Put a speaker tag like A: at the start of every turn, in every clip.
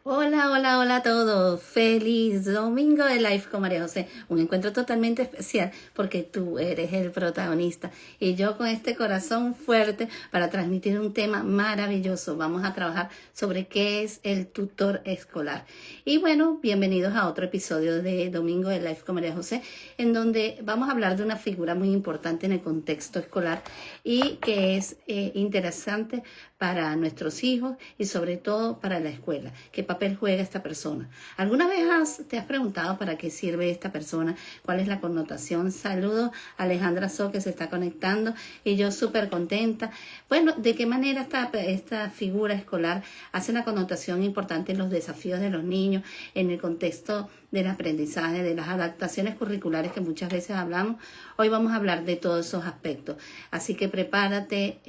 A: Hola, hola, hola a todos. Feliz domingo de Life con María José. Un encuentro totalmente especial porque tú eres el protagonista y yo con este corazón fuerte para transmitir un tema maravilloso. Vamos a trabajar sobre qué es el tutor escolar. Y bueno, bienvenidos a otro episodio de Domingo de Life con María José, en donde vamos a hablar de una figura muy importante en el contexto escolar y que es interesante para nuestros hijos y sobre todo para la escuela. ¿Qué papel juega esta persona? ¿Alguna vez te has preguntado para qué sirve esta persona? ¿Cuál es la connotación? Saludos a Alejandra So que se está conectando y yo súper contenta. Bueno, ¿de qué manera esta figura escolar hace una connotación importante en los desafíos de los niños, en el contexto del aprendizaje, de las adaptaciones curriculares que muchas veces hablamos? Hoy vamos a hablar de todos esos aspectos. Así que prepárate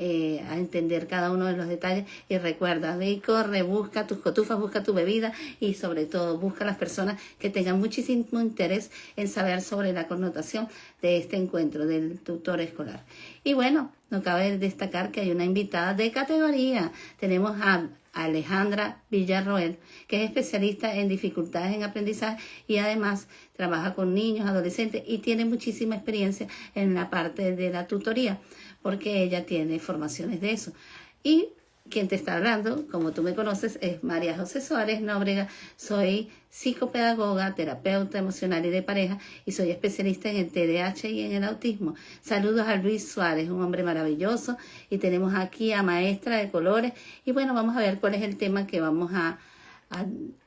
A: a entender cada uno de los detalles y recuerda, ve y corre, busca tus cotufas, busca tu bebida y sobre todo busca a las personas que tengan muchísimo interés en saber sobre la connotación de este encuentro del tutor escolar. Y bueno, no cabe destacar que hay una invitada de categoría. Tenemos a Alejandra Villarroel, que es especialista en dificultades en aprendizaje y además trabaja con niños, adolescentes y tiene muchísima experiencia en la parte de la tutoría, porque ella tiene formaciones de eso. Y quien te está hablando, como tú me conoces, es María José Suárez Nóbrega. Soy psicopedagoga, terapeuta emocional y de pareja y soy especialista en el TDAH y en el autismo. Saludos a Luis Suárez, un hombre maravilloso, y tenemos aquí a Maestra de Colores. Y bueno, vamos a ver cuál es el tema que vamos a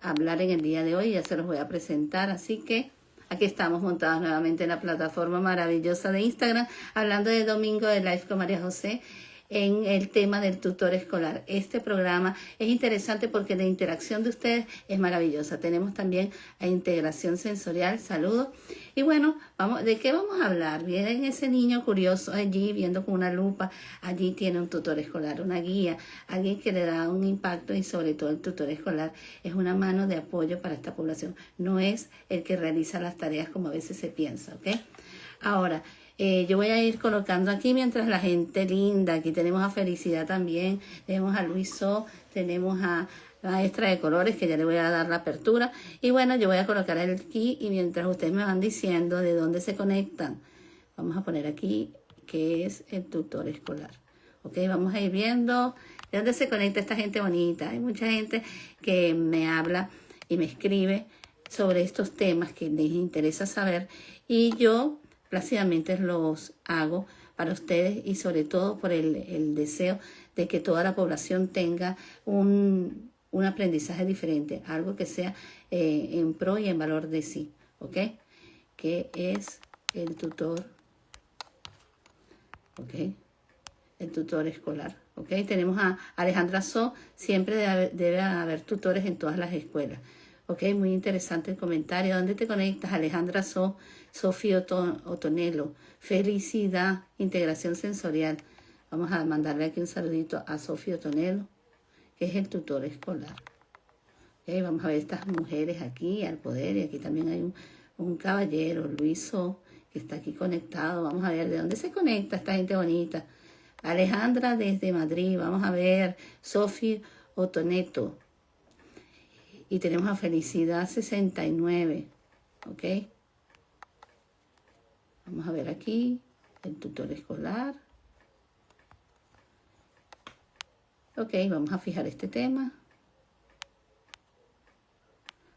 A: hablar en el día de hoy. Ya se los voy a presentar, así que aquí estamos montados nuevamente en la plataforma maravillosa de Instagram, hablando de Domingo de Life con María José en el tema del tutor escolar. Este programa es interesante porque la interacción de ustedes es maravillosa. Tenemos también a integración sensorial, saludos. Y bueno, ¿de qué vamos a hablar? Vienen ese niño curioso allí viendo con una lupa, allí tiene un tutor escolar, una guía, alguien que le da un impacto y sobre todo el tutor escolar es una mano de apoyo para esta población. No es el que realiza las tareas como a veces se piensa, ¿ok? Ahora, yo voy a ir colocando aquí mientras la gente linda. Aquí tenemos a Felicidad también, tenemos a Luiso, tenemos a Maestra de Colores, que ya le voy a dar la apertura. Y bueno, yo voy a colocar aquí y mientras ustedes me van diciendo de dónde se conectan, vamos a poner aquí que es el tutor escolar. Ok, vamos a ir viendo de dónde se conecta esta gente bonita. Hay mucha gente que me habla y me escribe sobre estos temas que les interesa saber y yo plácidamente los hago para ustedes y sobre todo por el deseo de que toda la población tenga un aprendizaje diferente, algo que sea en pro y en valor de sí, ¿ok? Que es el tutor, ¿ok? El tutor escolar, ¿ok? Tenemos a Alejandra So, siempre debe haber tutores en todas las escuelas. Ok, muy interesante el comentario. ¿Dónde te conectas? Alejandra So, Sofía Otonelo. Felicidad, integración sensorial. Vamos a mandarle aquí un saludito a Sofía Otonelo, que es el tutor escolar. Okay, vamos a ver estas mujeres aquí al poder y aquí también hay un caballero, Luiso, que está aquí conectado. Vamos a ver de dónde se conecta esta gente bonita. Alejandra desde Madrid, vamos a ver, Sofía Otoneto. Y tenemos a Felicidad 69, ¿ok? Vamos a ver aquí, el tutor escolar. Ok, vamos a fijar este tema.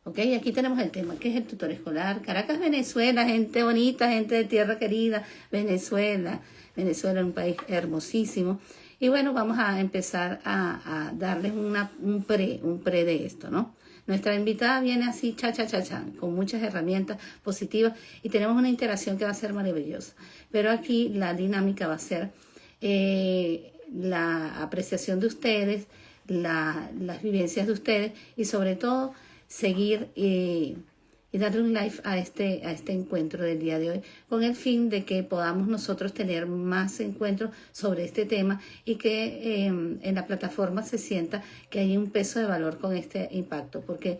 A: Ok, aquí tenemos el tema, que es el tutor escolar. Caracas, Venezuela, gente bonita, gente de tierra querida, Venezuela. Venezuela es un país hermosísimo. Y bueno, vamos a empezar a darles un pre de esto, ¿no? Nuestra invitada viene así, cha, con muchas herramientas positivas y tenemos una interacción que va a ser maravillosa. Pero aquí la dinámica va a ser la apreciación de ustedes, las vivencias de ustedes y sobre todo seguir y darle un live a este encuentro del día de hoy con el fin de que podamos nosotros tener más encuentros sobre este tema y que en la plataforma se sienta que hay un peso de valor con este impacto, porque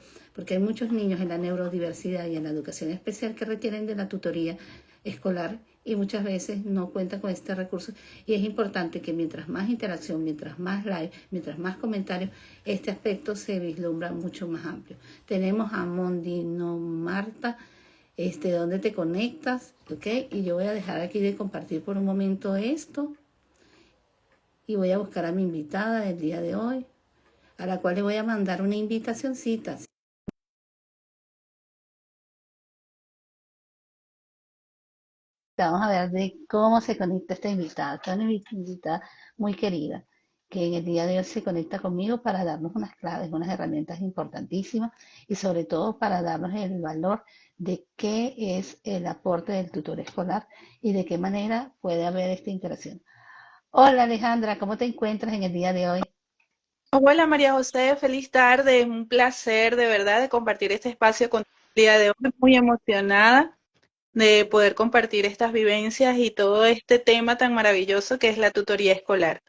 A: hay muchos niños en la neurodiversidad y en la educación especial que requieren de la tutoría escolar y muchas veces no cuentan con este recurso. Y es importante que mientras más interacción, mientras más live, mientras más comentarios, este aspecto se vislumbra mucho más amplio. Tenemos a Mondino Marta, ¿dónde te conectas? ¿Ok? Y yo voy a dejar aquí de compartir por un momento esto y voy a buscar a mi invitada del día de hoy, a la cual le voy a mandar una invitacioncita. Vamos a ver de cómo se conecta esta invitada. Esta es una invitada muy querida, que en el día de hoy se conecta conmigo para darnos unas claves, unas herramientas importantísimas y sobre todo para darnos el valor de qué es el aporte del tutor escolar y de qué manera puede haber esta interacción. Hola Alejandra, ¿cómo te encuentras en el día de hoy?
B: Hola María José, feliz tarde, es un placer de verdad de compartir este espacio contigo el día de hoy, muy emocionada de poder compartir estas vivencias y todo este tema tan maravilloso que es la tutoría escolar.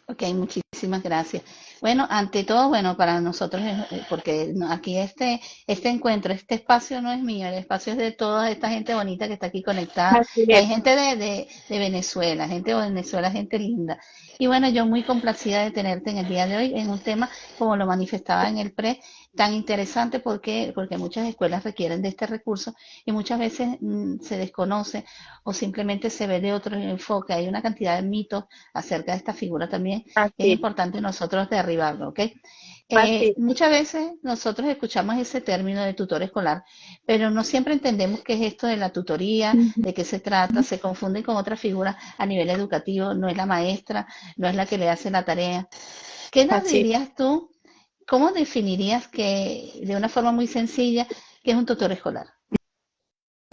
A: Ok, muchísimas gracias. Bueno, ante todo, bueno, para nosotros, porque aquí este encuentro, este espacio no es mío, el espacio es de toda esta gente bonita que está aquí conectada.
B: Así
A: Y
B: es.
A: hay gente de Venezuela, gente linda. Y bueno, yo muy complacida de tenerte en el día de hoy en un tema, como lo manifestaba en el pre, tan interesante porque muchas escuelas requieren de este recurso y muchas veces se desconoce o simplemente se ve de otro enfoque. Hay una cantidad de mitos acerca de esta figura también es
B: Así,
A: importante nosotros derribarlo, ¿ok?
B: así.
A: Muchas veces nosotros escuchamos ese término de tutor escolar, pero no siempre entendemos qué es esto de la tutoría,
B: Ujú.
A: de qué se trata, se confunden con otras figuras a nivel educativo, no es la maestra, no es la que le hace la tarea. ¿Qué nos
B: Así.
A: dirías tú? ¿Cómo definirías que, de una forma muy sencilla, qué es un tutor escolar?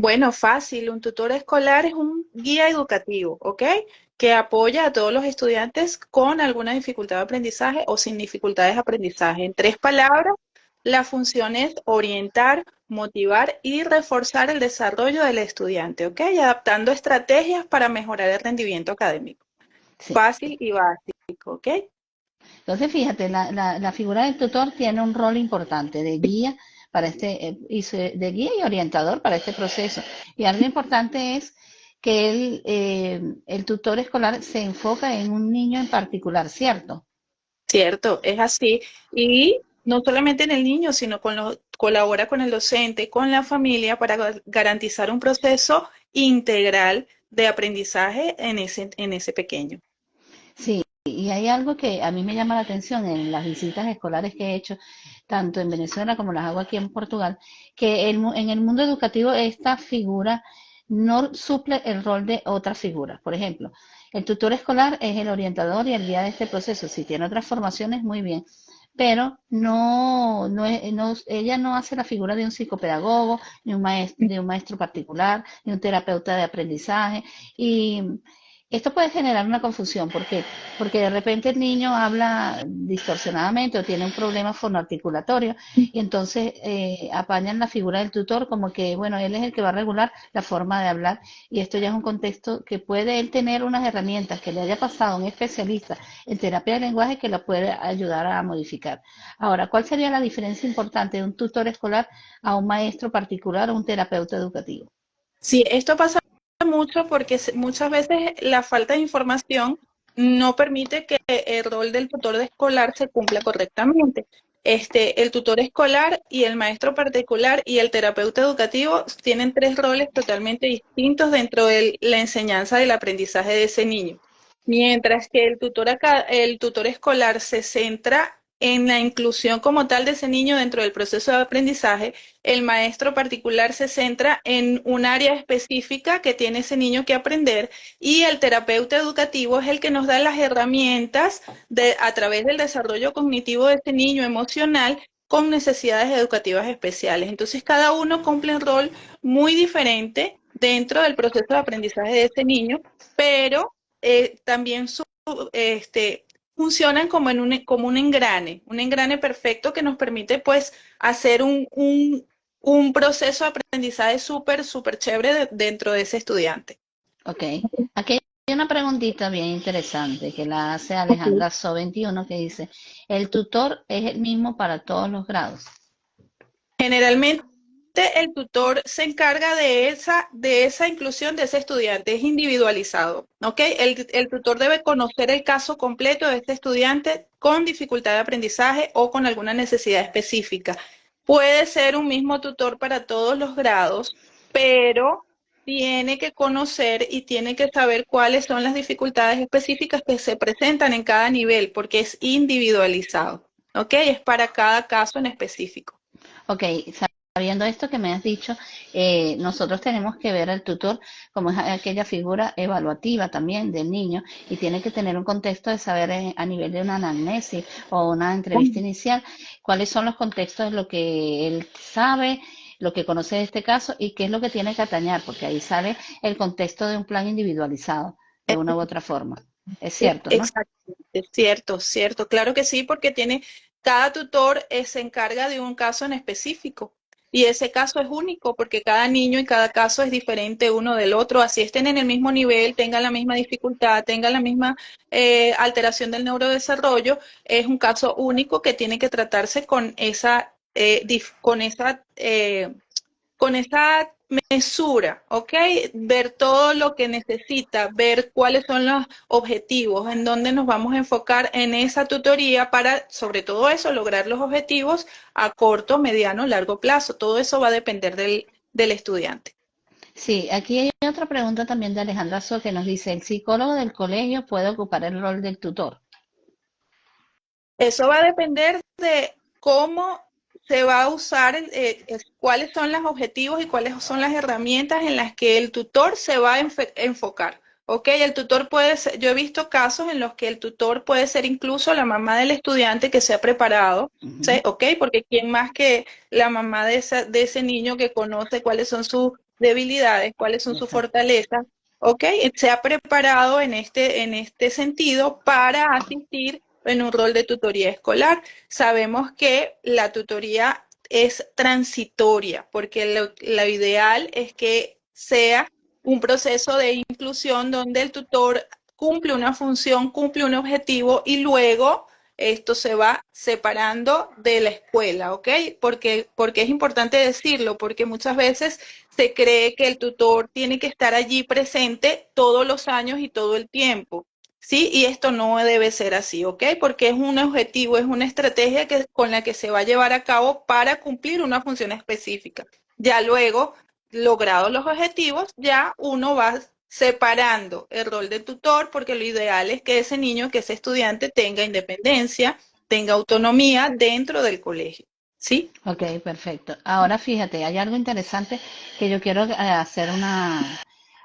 B: Bueno, fácil, un tutor escolar es un guía educativo, ¿ok? Que apoya a todos los estudiantes con alguna dificultad de aprendizaje o sin dificultades de aprendizaje. En tres palabras, la función es orientar, motivar y reforzar el desarrollo del estudiante, ¿ok? Y adaptando estrategias para mejorar el rendimiento académico.
A: Sí.
B: Fácil y básico, ¿ok?
A: Entonces, fíjate, la figura del tutor tiene un rol importante de guía para de guía y orientador para este proceso. Y algo importante es que el tutor escolar se enfoca en un niño en particular, ¿cierto?
B: Cierto, es así. Y no solamente en el niño, sino colabora con el docente, con la familia para garantizar un proceso integral de aprendizaje en ese pequeño.
A: Sí, y hay algo que a mí me llama la atención en las visitas escolares que he hecho, tanto en Venezuela como las hago aquí en Portugal, que en el mundo educativo esta figura no suple el rol de otras figuras. Por ejemplo, el tutor escolar es el orientador y el guía de este proceso. Si tiene otras formaciones, muy bien, pero ella no hace la figura de un psicopedagogo, ni de un maestro particular, ni un terapeuta de aprendizaje. Y esto puede generar una confusión, porque de repente el niño habla distorsionadamente o tiene un problema fonoarticulatorio y entonces apañan la figura del tutor como que, bueno, él es el que va a regular la forma de hablar y esto ya es un contexto que puede él tener unas herramientas que le haya pasado a un especialista en terapia de lenguaje que la puede ayudar a modificar. Ahora, ¿cuál sería la diferencia importante de un tutor escolar a un maestro particular o un terapeuta educativo?
B: Sí, esto pasa mucho porque muchas veces la falta de información no permite que el rol del tutor escolar se cumpla correctamente. El tutor escolar y el maestro particular y el terapeuta educativo tienen tres roles totalmente distintos dentro de la enseñanza del aprendizaje de ese niño. Mientras que el tutor escolar se centra en la inclusión como tal de ese niño dentro del proceso de aprendizaje, el maestro particular se centra en un área específica que tiene ese niño que aprender y el terapeuta educativo es el que nos da las herramientas a través del desarrollo cognitivo de ese niño emocional con necesidades educativas especiales. Entonces, cada uno cumple un rol muy diferente dentro del proceso de aprendizaje de ese niño, pero también funcionan como, como un engrane perfecto que nos permite pues hacer un proceso de aprendizaje súper, súper chévere dentro de ese estudiante.
A: Ok, aquí hay una preguntita bien interesante que la hace
B: Okay.
A: Alejandra So21 que dice, ¿el tutor es el mismo para todos los grados?
B: Generalmente el tutor se encarga de esa inclusión de ese estudiante, es individualizado, ¿ok? El tutor debe conocer el caso completo de este estudiante con dificultad de aprendizaje o con alguna necesidad específica. Puede ser un mismo tutor para todos los grados, pero tiene que conocer y tiene que saber cuáles son las dificultades específicas que se presentan en cada nivel, porque es individualizado, ¿ok? Es para cada caso en específico.
A: Ok, sabiendo esto que me has dicho, nosotros tenemos que ver al tutor como es aquella figura evaluativa también del niño y tiene que tener un contexto de saber a nivel de una anamnesis o una entrevista inicial cuáles son los contextos de lo que él sabe, lo que conoce de este caso y qué es lo que tiene que atañar, porque ahí sale el contexto de un plan individualizado de una u otra forma. Es cierto, ¿no?
B: Exactamente, cierto, cierto. Claro que sí, porque cada tutor se encarga de un caso en específico. Y ese caso es único porque cada niño y cada caso es diferente uno del otro. Así estén en el mismo nivel, tengan la misma dificultad, tengan la misma alteración del neurodesarrollo, es un caso único que tiene que tratarse con esa mesura, ¿ok? Ver todo lo que necesita, ver cuáles son los objetivos, en dónde nos vamos a enfocar en esa tutoría para, sobre todo eso, lograr los objetivos a corto, mediano, largo plazo. Todo eso va a depender del estudiante.
A: Sí, aquí hay otra pregunta también de Alejandra So que nos dice, ¿el psicólogo del colegio puede ocupar el rol del tutor?
B: Eso va a depender de cómo se va a usar, cuáles son los objetivos y cuáles son las herramientas en las que el tutor se va a enfocar. Ok, el tutor puede ser, yo he visto casos en los que el tutor puede ser incluso la mamá del estudiante que se ha preparado, ¿sí?
A: Ujú,
B: Ok, porque quién más que la mamá de ese niño que conoce cuáles son sus debilidades, cuáles son sus
A: exacto.
B: fortalezas, ok, se ha preparado en este sentido para asistir en un rol de tutoría escolar. Sabemos que la tutoría es transitoria, porque lo ideal es que sea un proceso de inclusión donde el tutor cumple una función, cumple un objetivo y luego esto se va separando de la escuela, ¿ok? Porque es importante decirlo, porque muchas veces se cree que el tutor tiene que estar allí presente todos los años y todo el tiempo. Sí, y esto no debe ser así, ¿ok? Porque es un objetivo, es una estrategia con la que se va a llevar a cabo para cumplir una función específica. Ya luego, logrados los objetivos, ya uno va separando el rol de tutor, porque lo ideal es que ese niño, que ese estudiante tenga independencia, tenga autonomía dentro del colegio, ¿sí?
A: Ok, perfecto. Ahora fíjate, hay algo interesante que yo quiero hacer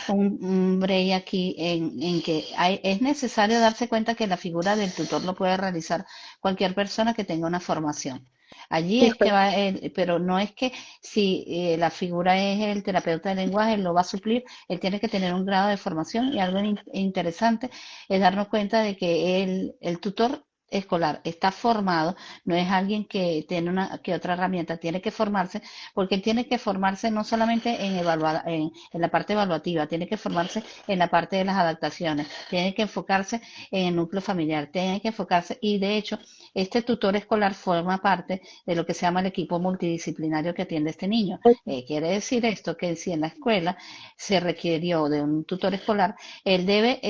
A: un break aquí en que es necesario darse cuenta que la figura del tutor lo puede realizar cualquier persona que tenga una formación. Allí es que va, pero no es que si la figura es el terapeuta de lenguaje, lo va a suplir, él tiene que tener un grado de formación y algo interesante es darnos cuenta de que el tutor escolar está formado, no es alguien que tiene una que otra herramienta, tiene que formarse, porque él tiene que formarse no solamente en la parte evaluativa, tiene que formarse en la parte de las adaptaciones, tiene que enfocarse en el núcleo familiar, tiene que enfocarse, y de hecho, este tutor escolar forma parte de lo que se llama el equipo multidisciplinario que atiende a este niño. Quiere decir esto que si en la escuela se requirió de un tutor escolar, él debe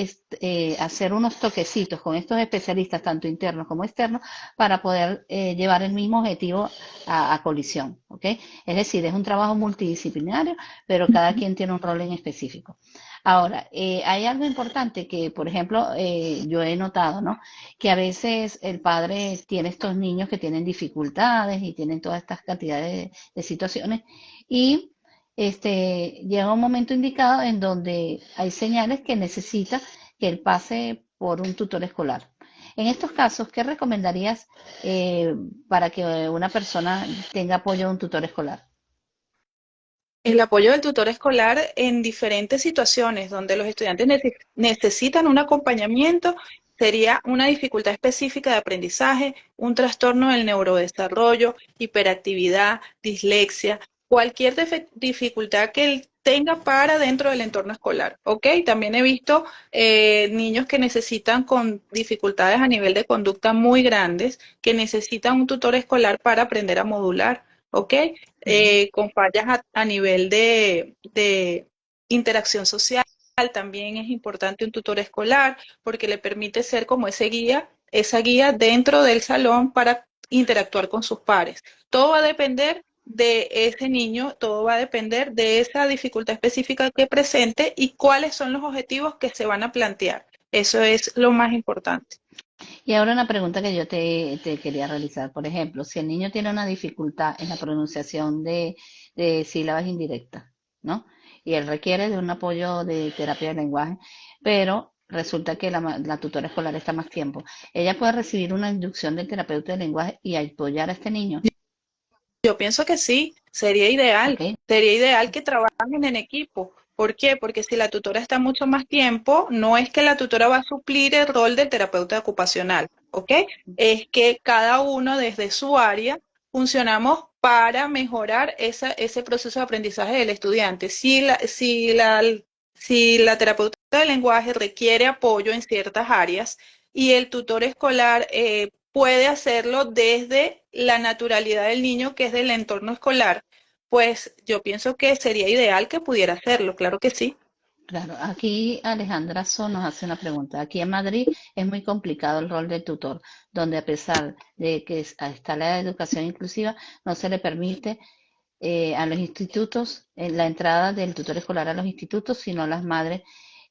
A: hacer unos toquecitos con estos especialistas, tanto internos como externos, para poder llevar el mismo objetivo a colisión. ¿Ok? Es decir, es un trabajo multidisciplinario, pero cada quien tiene un rol en específico. Ahora, hay algo importante que, por ejemplo, yo he notado, ¿no? Que a veces el padre tiene estos niños que tienen dificultades y tienen todas estas cantidades de situaciones y llega un momento indicado en donde hay señales que necesita que él pase por un tutor escolar. En estos casos, ¿qué recomendarías eh, para que una persona tenga apoyo de un tutor escolar?
B: El apoyo del tutor escolar en diferentes situaciones donde los estudiantes necesitan un acompañamiento sería una dificultad específica de aprendizaje, un trastorno del neurodesarrollo, hiperactividad, dislexia, cualquier dificultad que él tenga para dentro del entorno escolar. ¿Ok? También he visto niños que necesitan con dificultades a nivel de conducta muy grandes, que necesitan un tutor escolar para aprender a modular. ¿ok? Con fallas a nivel de interacción social. También es importante un tutor escolar porque le permite ser como esa guía dentro del salón para interactuar con sus pares. Todo va a depender de ese niño, todo va a depender de esa dificultad específica que presente y cuáles son los objetivos que se van a plantear. Eso es lo más importante.
A: Y ahora una pregunta que yo te quería realizar. Por ejemplo, si el niño tiene una dificultad en la pronunciación de sílabas indirectas, ¿no? Y él requiere de un apoyo de terapia de lenguaje, pero resulta que la tutora escolar está más tiempo. Ella puede recibir una inducción del terapeuta de lenguaje y apoyar a este niño,
B: Yo pienso que sí,
A: ¿ok?
B: sería ideal que trabajen en equipo. ¿Por qué? Porque si la tutora está mucho más tiempo, no es que la tutora va a suplir el rol del terapeuta ocupacional, ¿ok? Es que cada uno desde su área funcionamos para mejorar ese proceso de aprendizaje del estudiante. Si la terapeuta de lenguaje requiere apoyo en ciertas áreas y el tutor escolar puede hacerlo desde la naturalidad del niño, que es del entorno escolar, pues yo pienso que sería ideal que pudiera hacerlo, claro que sí.
A: Claro, aquí Alejandra So nos hace una pregunta. Aquí en Madrid es muy complicado el rol del tutor, donde a pesar de que está la educación inclusiva, no se le permite a los institutos la entrada del tutor escolar a los institutos, sino las madres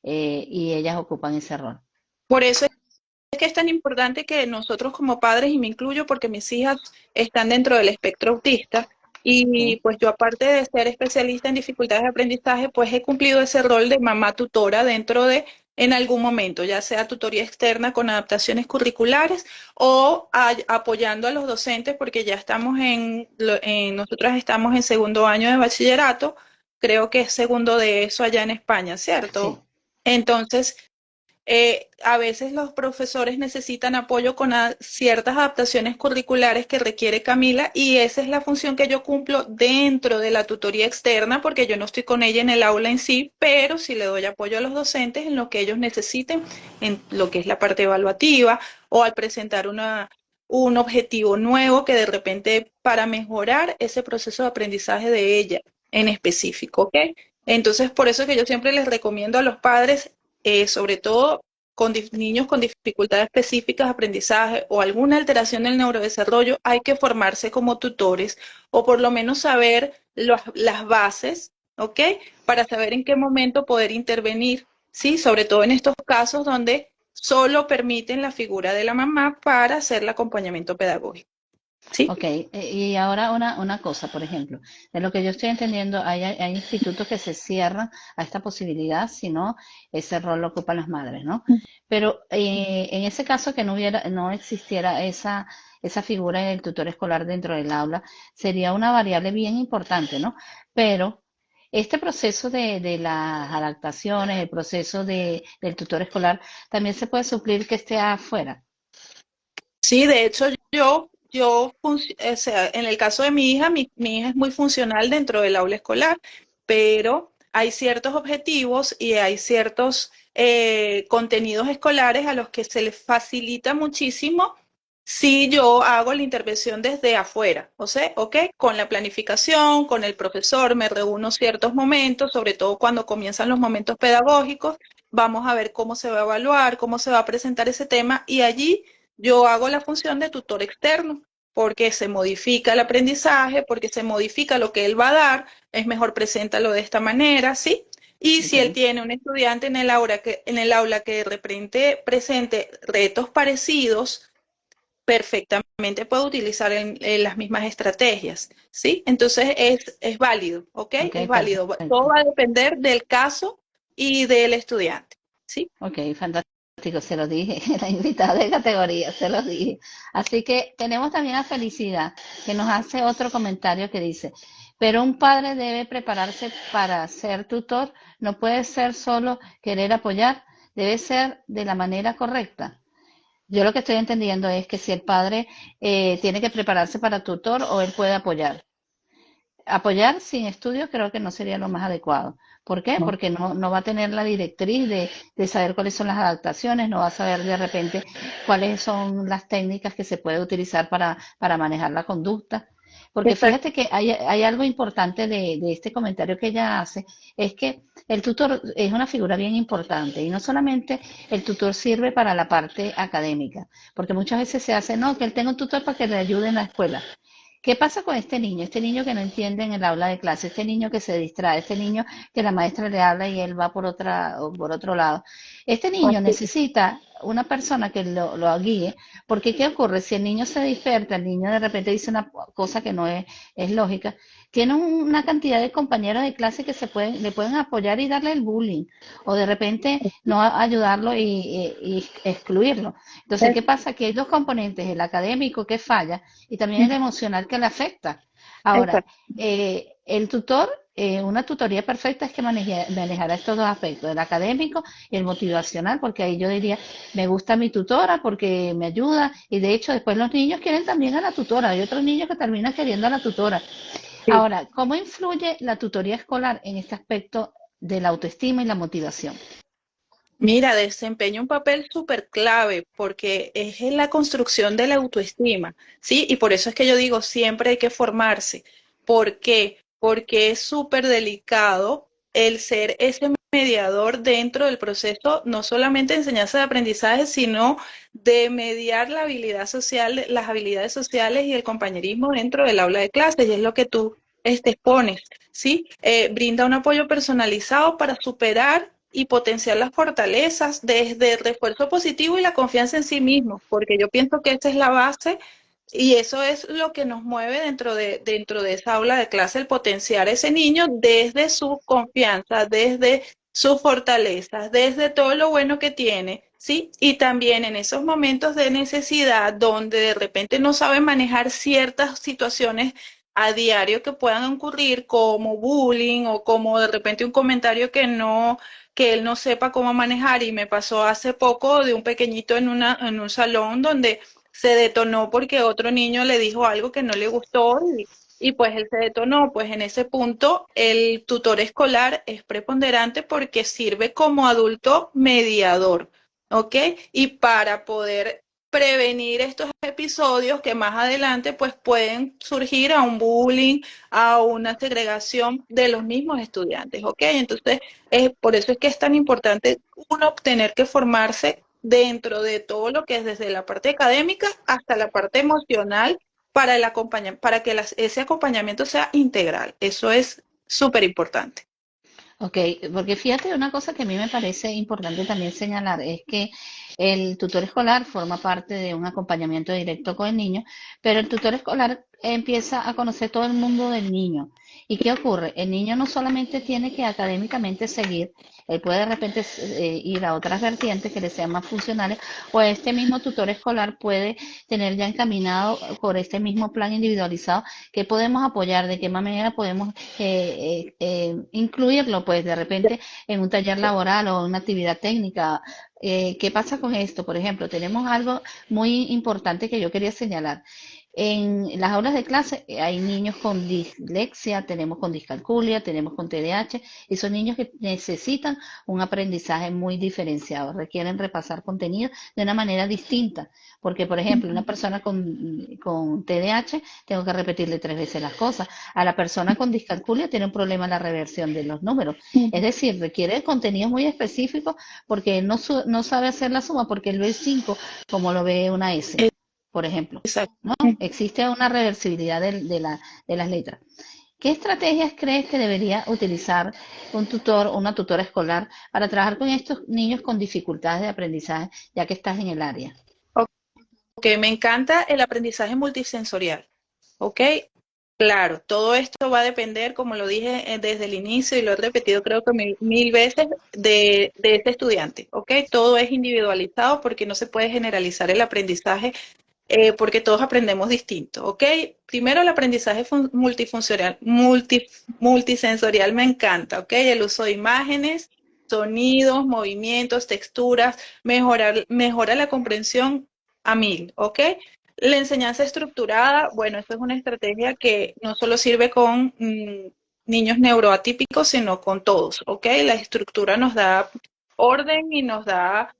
A: y ellas ocupan ese rol.
B: Por eso es que es tan importante que nosotros como padres, y me incluyo porque mis hijas están dentro del espectro autista, y
A: ¿Ok?
B: pues yo aparte de ser especialista en dificultades de aprendizaje, pues he cumplido ese rol de mamá tutora en algún momento, ya sea tutoría externa con adaptaciones curriculares o apoyando a los docentes, porque ya estamos nosotras estamos en segundo año de bachillerato, creo que es segundo de eso allá en España,
A: Sí,
B: ¿cierto? Entonces, a veces los profesores necesitan apoyo con ciertas adaptaciones curriculares que requiere Camila y esa es la función que yo cumplo dentro de la tutoría externa porque yo no estoy con ella en el aula en sí, pero sí le doy apoyo a los docentes en lo que ellos necesiten, en lo que es la parte evaluativa o al presentar un objetivo nuevo que de repente para mejorar ese proceso de aprendizaje de ella en específico, ¿ok? Entonces, por eso que yo siempre les recomiendo a los padres sobre todo con niños con dificultades específicas de aprendizaje o alguna alteración del neurodesarrollo, hay que formarse como tutores o por lo menos saber las bases, ¿ok? Para saber en qué momento poder intervenir, ¿sí? Sobre todo en estos casos donde solo permiten la figura de la mamá para hacer el acompañamiento pedagógico, ¿sí?
A: ok. Y ahora una cosa, por ejemplo, de lo que yo estoy entendiendo, hay institutos que se cierran a esta posibilidad, si no, ese rol lo ocupan las madres, ¿no? Pero en ese caso que no existiera esa figura del tutor escolar dentro del aula, sería una variable bien importante, ¿no? Pero este proceso de las adaptaciones, el proceso del tutor escolar, también se puede suplir que esté afuera.
B: Sí, de hecho o sea, en el caso de mi hija es muy funcional dentro del aula escolar, pero hay ciertos objetivos y hay ciertos contenidos escolares a los que se les facilita muchísimo si yo hago la intervención desde afuera, o sea, ¿ok? Con la planificación, con el profesor, me reúno ciertos momentos, sobre todo cuando comienzan los momentos pedagógicos, vamos a ver cómo se va a evaluar, cómo se va a presentar ese tema y allí yo hago la función de tutor externo porque se modifica el aprendizaje, porque se modifica lo que él va a dar, es mejor preséntalo de esta manera, ¿sí? Y si él
A: Ok.
B: tiene un estudiante en el aula que de repente presente retos parecidos, perfectamente puede utilizar en las mismas estrategias, ¿sí? Entonces es válido, ¿ok?
A: Ok,
B: Es válido. Todo
A: perfecto.
B: va a depender del caso y del estudiante, ¿sí?
A: Ok, fantástico, se lo dije, la invitada de categoría, se lo dije. Así que tenemos también a Felicidad, que nos hace otro comentario que dice, pero un padre debe prepararse para ser tutor, no puede ser solo querer apoyar, debe ser de la manera correcta. Yo lo que estoy entendiendo es que si el padre tiene que prepararse para tutor o él puede apoyar. Apoyar sin estudios creo que no sería lo más adecuado. ¿Por qué? Porque no va a tener la directriz de saber cuáles son las adaptaciones, no va a saber de repente cuáles son las técnicas que se puede utilizar para manejar la conducta. Porque
B: Exacto.
A: fíjate que hay algo importante de este comentario que ella hace, es que el tutor es una figura bien importante y no solamente el tutor sirve para la parte académica, porque muchas veces se hace, no, que él tenga un tutor para que le ayude en la escuela. ¿Qué pasa con este niño? Este niño que no entiende en el aula de clase, este niño que se distrae, este niño que la maestra le habla y él va por o por otro lado. Este niño
B: Así,
A: necesita una persona que lo guíe, porque ¿qué ocurre? Si el niño se despierta, el niño de repente dice una cosa que no es lógica, tiene una cantidad de compañeros de clase que le pueden apoyar y darle el bullying, o de repente no ayudarlo y excluirlo. Entonces, ¿qué pasa? Que hay dos componentes, el académico que falla y también el emocional que le afecta. Ahora,
B: exacto.
A: el tutor, una tutoría perfecta es que manejará estos dos aspectos, el académico y el motivacional, porque ahí yo diría, me gusta mi tutora porque me ayuda y de hecho después los niños quieren también a la tutora, hay otros niños que terminan queriendo a la tutora.
B: Sí.
A: Ahora, ¿cómo influye la tutoría escolar en este aspecto de la autoestima y la motivación?
B: Mira, desempeña un papel súper clave porque es en la construcción de la autoestima, ¿sí? Y por eso es que yo digo, siempre hay que formarse. ¿Por qué? Porque es súper delicado el ser ese mediador dentro del proceso, no solamente de enseñanza de aprendizaje, sino de mediar la habilidad social, las habilidades sociales y el compañerismo dentro del aula de clases, y es lo que tú expones, ¿sí? Brinda un apoyo personalizado para superar y potenciar las fortalezas desde el refuerzo positivo y la confianza en sí mismo, porque yo pienso que esa es la base y eso es lo que nos mueve dentro de esa aula de clase, el potenciar a ese niño desde su confianza, desde sus fortalezas, desde todo lo bueno que tiene, ¿sí? Y también en esos momentos de necesidad donde de repente no sabe manejar ciertas situaciones a diario que puedan ocurrir como bullying o como de repente un comentario que él no sepa cómo manejar. Y me pasó hace poco de un pequeñito en un salón donde se detonó porque otro niño le dijo algo que no le gustó y pues él se detonó. Pues en ese punto el tutor escolar es preponderante porque sirve como adulto mediador, ¿ok? Y para poder prevenir estos episodios que más adelante pues pueden surgir a un bullying, a una segregación de los mismos estudiantes, ¿ok? Entonces, por eso es que es tan importante uno tener que formarse dentro de todo lo que es desde la parte académica hasta la parte emocional para para que ese acompañamiento sea integral. Eso es súper importante.
A: Ok, porque fíjate, una cosa que a mí me parece importante también señalar es que el tutor escolar forma parte de un acompañamiento directo con el niño, pero el tutor escolar empieza a conocer todo el mundo del niño. ¿Y qué ocurre? El niño no solamente tiene que académicamente seguir, él puede de repente ir a otras vertientes que le sean más funcionales, o este mismo tutor escolar puede tener ya encaminado por este mismo plan individualizado que podemos apoyar, de qué manera podemos incluirlo, pues de repente en un taller laboral o una actividad técnica. ¿Qué pasa con esto? Por ejemplo, tenemos algo muy importante que yo quería señalar. En las aulas de clase hay niños con dislexia, tenemos con discalculia, tenemos con TDAH, y son niños que necesitan un aprendizaje muy diferenciado, requieren repasar contenido de una manera distinta, porque por ejemplo, una persona con TDAH tengo que repetirle 3 veces las cosas, a la persona con discalculia tiene un problema en la reversión de los números, es decir, requiere contenido muy específico porque él no sabe hacer la suma porque él ve el 5 como lo ve una S, por ejemplo.
B: Exacto.
A: ¿No? Existe una reversibilidad de las letras. ¿Qué estrategias crees que debería utilizar un tutor o una tutora escolar para trabajar con estos niños con dificultades de aprendizaje, ya que estás en el área?
B: Ok, me encanta el aprendizaje multisensorial. ¿Ok? Claro, todo esto va a depender, como lo dije desde el inicio y lo he repetido creo que mil veces, de este estudiante. ¿Ok? Todo es individualizado porque no se puede generalizar el aprendizaje porque todos aprendemos distinto. ¿Ok? Primero el aprendizaje multifuncional, multisensorial me encanta. ¿Ok? El uso de imágenes, sonidos, movimientos, texturas, mejora la comprensión a mil. ¿Ok? La enseñanza estructurada, bueno, esto es una estrategia que no solo sirve con niños neuroatípicos, sino con todos, ¿ok? La estructura nos da orden y nos da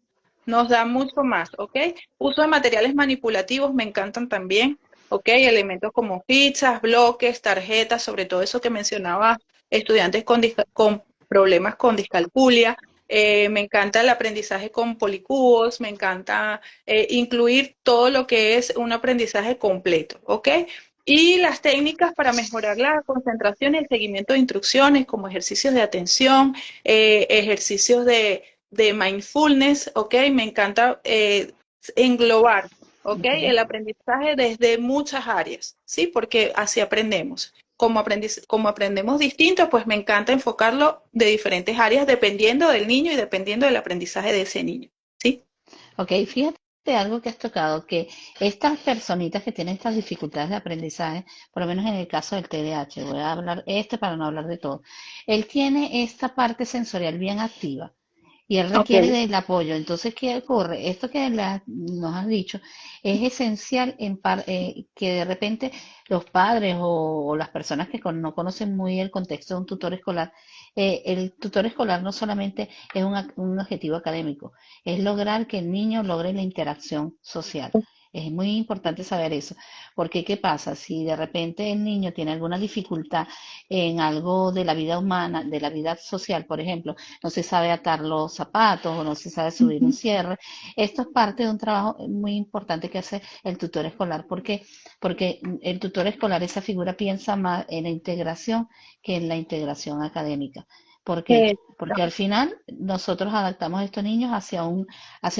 B: mucho más, ¿ok? Uso de materiales manipulativos me encantan también. ¿ok? Elementos como fichas, bloques, tarjetas, sobre todo eso que mencionaba, estudiantes con problemas con discalculia. Me encanta el aprendizaje con policubos, me encanta incluir todo lo que es un aprendizaje completo, ¿ok? Y las técnicas para mejorar la concentración y el seguimiento de instrucciones, como ejercicios de atención, ejercicios de mindfulness, ¿ok? Me encanta englobar, ¿ok?
A: Ok.
B: El aprendizaje desde muchas áreas, ¿sí? Porque así aprendemos. Como aprendemos distinto, pues me encanta enfocarlo de diferentes áreas dependiendo del niño y dependiendo del aprendizaje de ese niño, ¿sí?
A: Ok, fíjate algo que has tocado, que estas personitas que tienen estas dificultades de aprendizaje, por lo menos en el caso del TDAH, voy a hablar para no hablar de todo, él tiene esta parte sensorial bien activa y él requiere
B: Ok.
A: del apoyo. Entonces, ¿qué ocurre? Esto que nos has dicho es esencial que de repente los padres o las personas que no conocen muy el contexto de un tutor escolar, el tutor escolar no solamente es un objetivo académico, es lograr que el niño logre la interacción social. Es muy importante saber eso, porque ¿qué pasa? Si de repente el niño tiene alguna dificultad en algo de la vida humana, de la vida social, por ejemplo, no se sabe atar los zapatos o no se sabe subir un
B: Ujú.
A: cierre. Esto es parte de un trabajo muy importante que hace el tutor escolar. ¿Por qué? Porque el tutor escolar, esa figura piensa más en la integración que en la integración académica. ¿Por qué? Porque al final nosotros adaptamos a estos niños hacia un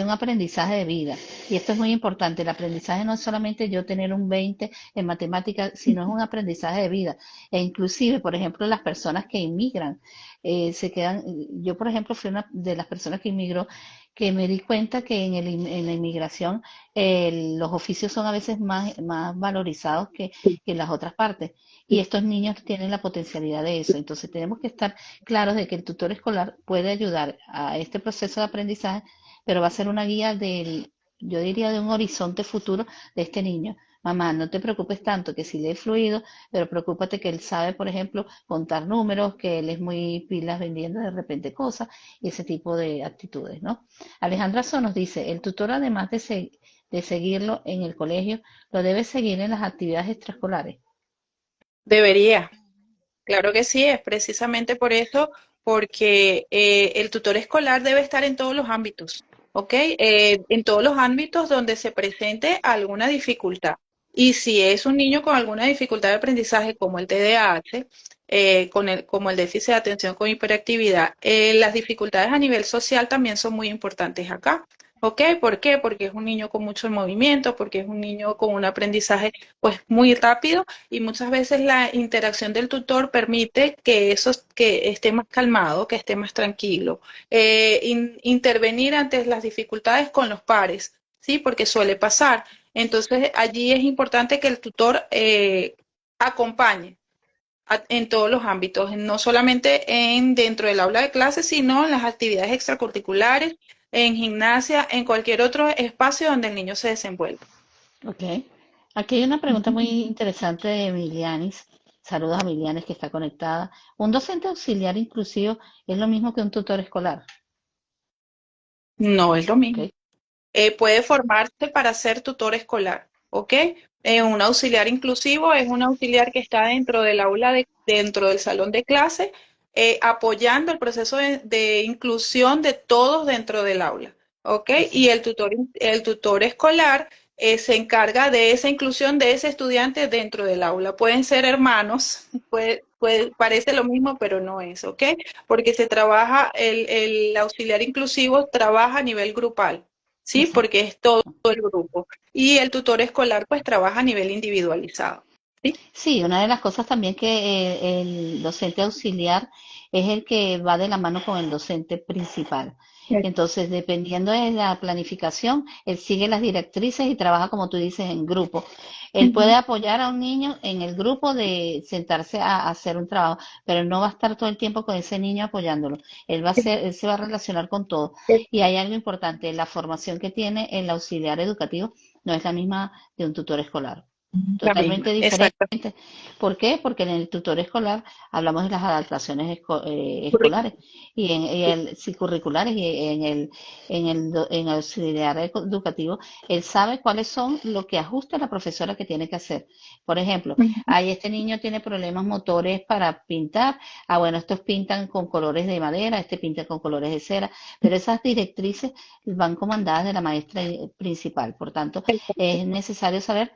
A: aprendizaje de vida. Y esto es muy importante. El aprendizaje no es solamente yo tener un 20 en matemáticas, sino es un aprendizaje de vida. E inclusive, por ejemplo, las personas que inmigran se quedan. Yo, por ejemplo, fui una de las personas que inmigró, que me di cuenta que en la inmigración los oficios son a veces más valorizados que en las otras partes. Y estos niños tienen la potencialidad de eso. Entonces tenemos que estar claros de que el tutor escolar puede ayudar a este proceso de aprendizaje, pero va a ser una guía yo diría, de un horizonte futuro de este niño. Mamá, no te preocupes tanto que si lee fluido, pero preocúpate que él sabe, por ejemplo, contar números, que él es muy pilas vendiendo de repente cosas y ese tipo de actitudes, ¿no? Alejandra So nos dice, el tutor además de seguirlo en el colegio, lo debe seguir en las actividades extraescolares.
B: Debería. Claro que sí, es precisamente por eso, porque el tutor escolar debe estar en todos los ámbitos, ¿ok? En todos los ámbitos donde se presente alguna dificultad. Y si es un niño con alguna dificultad de aprendizaje como el TDAH, como el déficit de atención con hiperactividad, las dificultades a nivel social también son muy importantes acá. ¿Ok? ¿Por qué? Porque es un niño con mucho movimiento, porque es un niño con un aprendizaje pues muy rápido y muchas veces la interacción del tutor permite que esté más calmado, que esté más tranquilo. Intervenir ante las dificultades con los pares, ¿sí? Porque suele pasar. Entonces, allí es importante que el tutor acompañe en todos los ámbitos, no solamente dentro del aula de clase, sino en las actividades extracurriculares, en gimnasia, en cualquier otro espacio donde el niño se desenvuelva.
A: Ok. Aquí hay una pregunta muy interesante de Emilianis. Saludos a Emilianis que está conectada. ¿Un docente auxiliar inclusivo es lo mismo que un tutor escolar?
B: No es lo
A: Ok.
B: mismo. Puede formarse para ser tutor escolar, ¿ok? Un auxiliar inclusivo es un auxiliar que está dentro del aula, dentro del salón de clase, apoyando el proceso de inclusión de todos dentro del aula, ¿ok? Y
A: Ok.
B: el tutor escolar se encarga de esa inclusión de ese estudiante dentro del aula. Pueden ser hermanos, parece lo mismo, pero no es, ¿ok? Porque el auxiliar inclusivo trabaja a nivel grupal. ¿Sí?
A: Exacto.
B: Porque es todo el grupo. Y el tutor escolar pues trabaja a nivel individualizado. ¿Sí?
A: Sí, una de las cosas también que el docente auxiliar es el que va de la mano con el docente principal. Entonces, dependiendo de la planificación, él sigue las directrices y trabaja, como tú dices, en grupo. Él puede
B: Ujú.
A: apoyar a un niño en el grupo de sentarse a hacer un trabajo, pero él no va a estar todo el tiempo con ese niño apoyándolo. Él se va a relacionar con todo. Y hay algo importante, la formación que tiene el auxiliar educativo no es la misma de un tutor escolar.
B: La misma,
A: Totalmente
B: exacto.
A: diferente. ¿Por qué? Porque en el tutor escolar hablamos de las adaptaciones escolares
B: Currículum.
A: sí, curriculares y en el auxiliar educativo, él sabe cuáles son lo que ajusta la profesora que tiene que hacer. Por ejemplo,
B: Ujú.
A: ahí este niño tiene problemas motores para pintar. Ah, bueno, estos pintan con colores de madera, este pinta con colores de cera, pero esas directrices van comandadas de la maestra principal. Por tanto, es necesario saber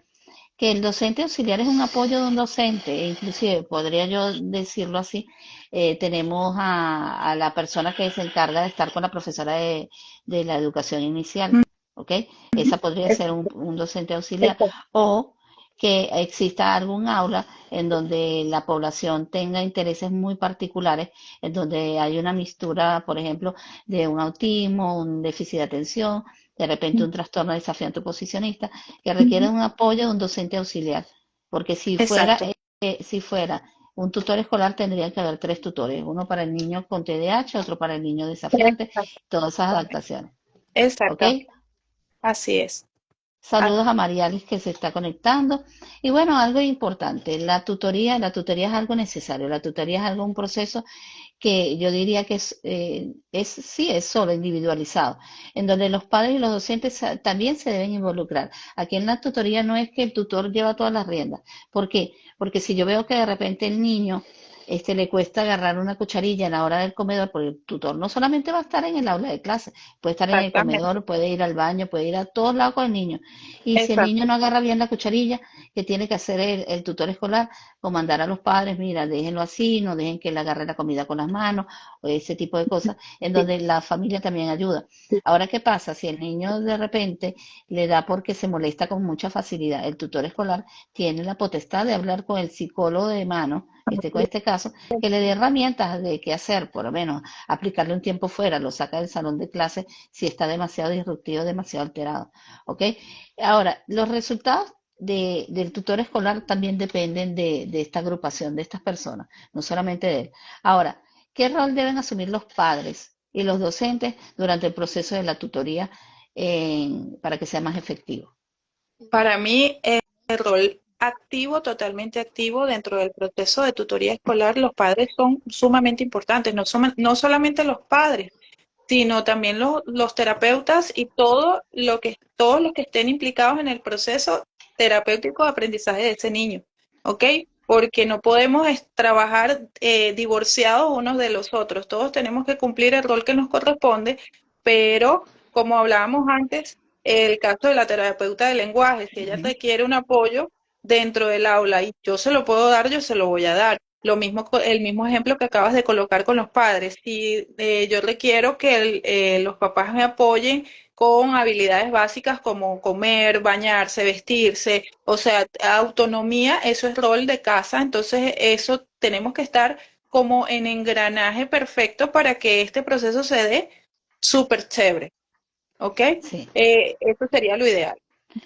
A: que el docente auxiliar es un apoyo de un docente, e inclusive podría yo decirlo así, tenemos a la persona que se encarga de estar con la profesora de la educación inicial, ¿ok? Esa podría ser
B: Exacto,
A: un docente auxiliar,
B: exacto.
A: o que exista algún aula en donde la población tenga intereses muy particulares, en donde hay una mixtura, por ejemplo, de un autismo, un déficit de atención, de repente un trastorno desafiante oposicionista, que requiere
B: Ujú.
A: un apoyo de un docente auxiliar, porque
B: Exacto.
A: si fuera un tutor escolar tendría que haber tres tutores, uno para el niño con TDAH, otro para el niño desafiante, todas esas adaptaciones, ¿ok?
B: Exacto. Así es. Ah,
A: Saludos a Marialis que se está conectando. Y bueno, algo importante, la tutoría es algo necesario, la tutoría es algo, un proceso que yo diría que sí, es solo individualizado, en donde los padres y los docentes también se deben involucrar. Aquí en la tutoría no es que el tutor lleva todas las riendas. ¿Por qué? Porque si yo veo que de repente el niño le cuesta agarrar una cucharilla en la hora del comedor, porque el tutor no solamente va a estar en el aula de clase, puede estar en el
B: exactamente.
A: comedor, puede ir al baño, puede ir a todos lados con el niño. Y si el niño
B: Exacto.
A: no agarra bien la cucharilla, ¿qué tiene que hacer el tutor escolar? O mandar a los padres, mira, déjenlo así, no dejen que él agarre la comida con las manos, o ese tipo de cosas, en
B: Sí,
A: donde la familia también ayuda.
B: sí.
A: Ahora, ¿qué pasa? Si el niño de repente le da porque se molesta con mucha facilidad, el tutor escolar tiene la potestad de hablar con el psicólogo de mano, que esté con este caso, que le dé herramientas de qué hacer, por lo menos aplicarle un tiempo fuera, lo saca del salón de clase si está demasiado disruptivo, demasiado alterado. ¿Ok? Ahora, los resultados del tutor escolar también dependen de esta agrupación, de estas personas, no solamente de él. Ahora, ¿qué rol deben asumir los padres y los docentes durante el proceso de la tutoría para que sea más efectivo?
B: Para mí, el rol activo, totalmente activo dentro del proceso de tutoría escolar, los padres son sumamente importantes, no solamente los padres, sino también los terapeutas y todos los que estén implicados en el proceso terapéutico de aprendizaje de ese niño, ¿ok? Porque no podemos trabajar divorciados unos de los otros, todos tenemos que cumplir el rol que nos corresponde, pero como hablábamos antes, el caso de la terapeuta de lenguaje, si ella requiere un apoyo dentro del aula y yo se lo puedo dar, yo se lo voy a dar. Lo mismo, el mismo ejemplo que acabas de colocar con los padres. Si yo requiero que los papás me apoyen con habilidades básicas como comer, bañarse, vestirse, o sea, autonomía, eso es rol de casa, entonces eso tenemos que estar como en engranaje perfecto para que este proceso se dé súper chévere, ¿ok?
A: Sí.
B: Eso sería lo ideal.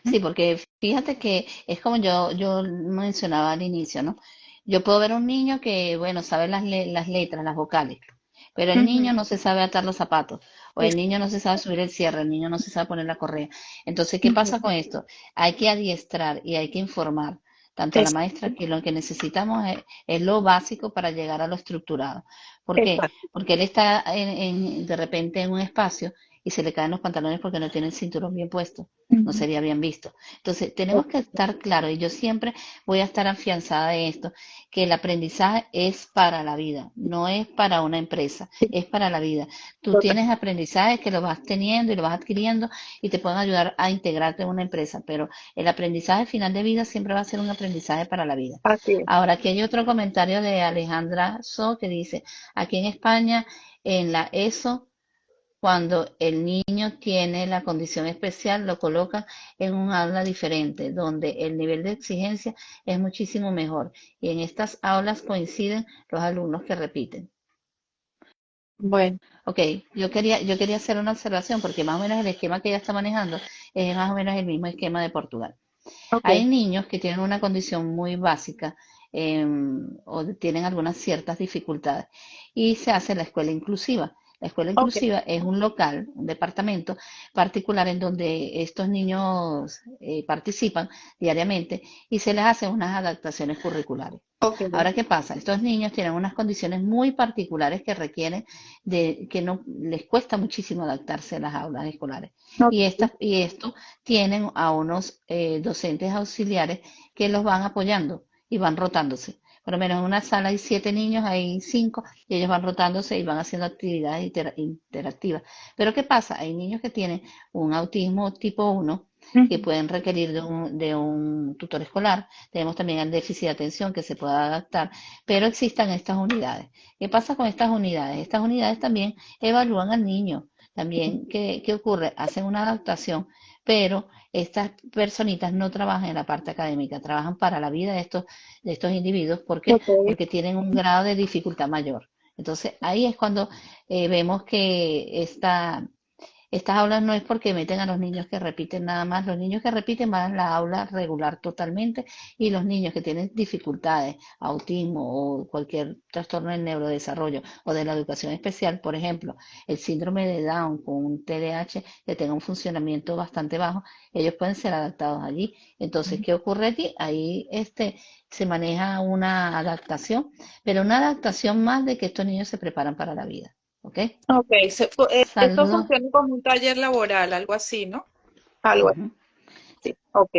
A: Sí, porque fíjate que es como yo mencionaba al inicio, ¿no? Yo puedo ver un niño que, bueno, sabe las letras, las vocales, pero el
B: Ujú.
A: niño no se sabe atar los zapatos, o el
B: Es-
A: niño no se sabe subir el cierre, el niño no se sabe poner la correa. Entonces, ¿qué
B: ujú.
A: pasa con esto? Hay que adiestrar y hay que informar tanto a la maestra
B: Exacto,
A: que lo que necesitamos es lo básico para llegar a lo estructurado. ¿Por qué?
B: exacto.
A: Porque él está de repente en un espacio y se le caen los pantalones porque no tiene el cinturón bien puesto, no
B: Ujú.
A: sería bien visto. Entonces, tenemos que estar claros, y yo siempre voy a estar afianzada de esto, que el aprendizaje es para la vida, no es para una empresa, es para la vida. Tú
B: Total.
A: tienes aprendizajes que lo vas teniendo y lo vas adquiriendo y te pueden ayudar a integrarte en una empresa, pero el aprendizaje final de vida siempre va a ser un aprendizaje para la vida.
B: Así es.
A: Ahora, aquí hay otro comentario de Alejandra So que dice, aquí en España, en la ESO, cuando el niño tiene la condición especial, lo colocan en un aula diferente, donde el nivel de exigencia es muchísimo mejor. Y en estas aulas coinciden los alumnos que repiten.
B: Bueno,
A: Ok, yo quería hacer una observación porque más o menos el esquema que ella está manejando es más o menos el mismo esquema de Portugal. Hay
B: ok.
A: niños que tienen una condición muy básica o tienen algunas ciertas dificultades y se hace la escuela inclusiva. La escuela
B: Ok,
A: inclusiva es un local, un departamento particular en donde estos niños participan diariamente y se les hacen unas adaptaciones curriculares.
B: ok,
A: Ahora, ¿qué pasa? Estos niños tienen unas condiciones muy particulares que requieren de que no les cuesta muchísimo adaptarse a las aulas escolares.
B: ok,
A: Y esto tienen a unos docentes auxiliares que los van apoyando y van rotándose. Por lo menos en una sala hay 7 niños, hay 5, y ellos van rotándose y van haciendo actividades interactivas. Pero ¿qué pasa? Hay niños que tienen un autismo tipo 1 que
B: ujú,
A: pueden requerir de un tutor escolar. Tenemos también el déficit de atención que se pueda adaptar, pero existen estas unidades. ¿Qué pasa con estas unidades? Estas unidades también evalúan al niño. También, ¿qué ocurre? Hacen una adaptación, pero estas personitas no trabajan en la parte académica, trabajan para la vida de estos individuos. ¿Por qué?
B: ok.
A: Porque tienen un grado de dificultad mayor. Entonces, ahí es cuando vemos que estas aulas no es porque meten a los niños que repiten nada más, los niños que repiten van a la aula regular totalmente y los niños que tienen dificultades, autismo o cualquier trastorno del neurodesarrollo o de la educación especial, por ejemplo, el síndrome de Down con un TDAH que tenga un funcionamiento bastante bajo, ellos pueden ser adaptados allí. Entonces, ¿qué ocurre allí? Ahí se maneja una adaptación, pero una adaptación más de que estos niños se preparan para la vida. ¿Ok?
B: Ok, esto
A: Saludos.
B: funciona como un taller laboral, algo así, ¿no? Algo
A: Ujú.
B: así. Ok.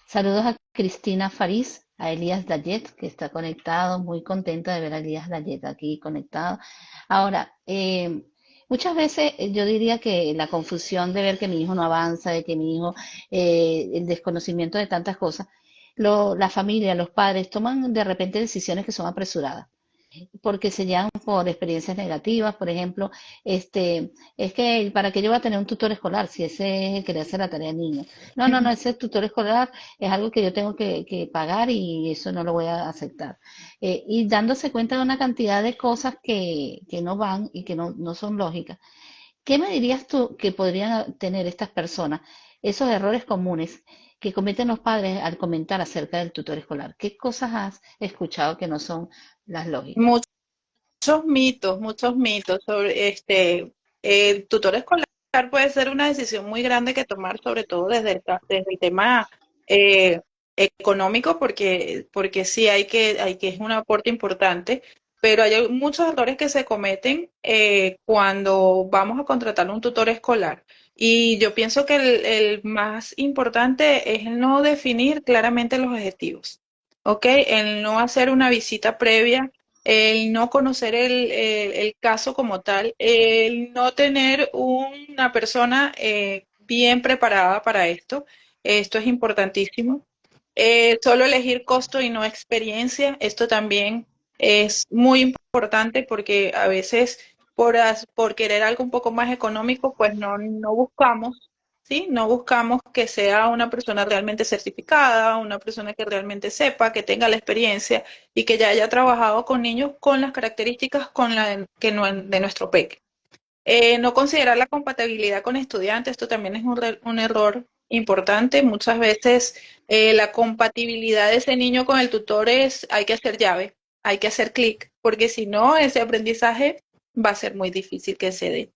A: Saludos a Cristina Farís, a Elías Dayet, que está conectado, muy contenta de ver a Elías Dayet aquí conectado. Ahora, muchas veces yo diría que la confusión de ver que mi hijo no avanza, de que mi hijo, el desconocimiento de tantas cosas, la familia, los padres toman de repente decisiones que son apresuradas porque se llevan por experiencias negativas, por ejemplo, es que para qué yo voy a tener un tutor escolar si ese es el que le hace la tarea al niño. No, no, no, ese tutor escolar es algo que yo tengo que pagar y eso no lo voy a aceptar. Y dándose cuenta de una cantidad de cosas que no van y que no son lógicas. ¿Qué me dirías tú que podrían tener estas personas, esos errores comunes que cometen los padres al comentar acerca del tutor escolar? ¿Qué cosas has escuchado que no son las lógicas?
B: Muchos mitos sobre el tutor escolar puede ser una decisión muy grande que tomar, sobre todo desde el tema eh, económico, porque sí hay que es un aporte importante, pero hay muchos errores que se cometen cuando vamos a contratar un tutor escolar. Y yo pienso que el más importante es el no definir claramente los objetivos, ¿ok? El no hacer una visita previa, el no conocer el caso como tal, el no tener una persona bien preparada para esto. Esto es importantísimo. Solo elegir costo y no experiencia. Esto también es muy importante porque a veces por querer algo un poco más económico, pues no buscamos, ¿sí? No buscamos que sea una persona realmente certificada, una persona que realmente sepa, que tenga la experiencia y que ya haya trabajado con niños con las características de nuestro peque. No considerar la compatibilidad con estudiantes, esto también es un error importante. Muchas veces la compatibilidad de ese niño con el tutor hay que hacer llave, hay que hacer clic, porque si no, ese aprendizaje va a ser muy difícil que se dé.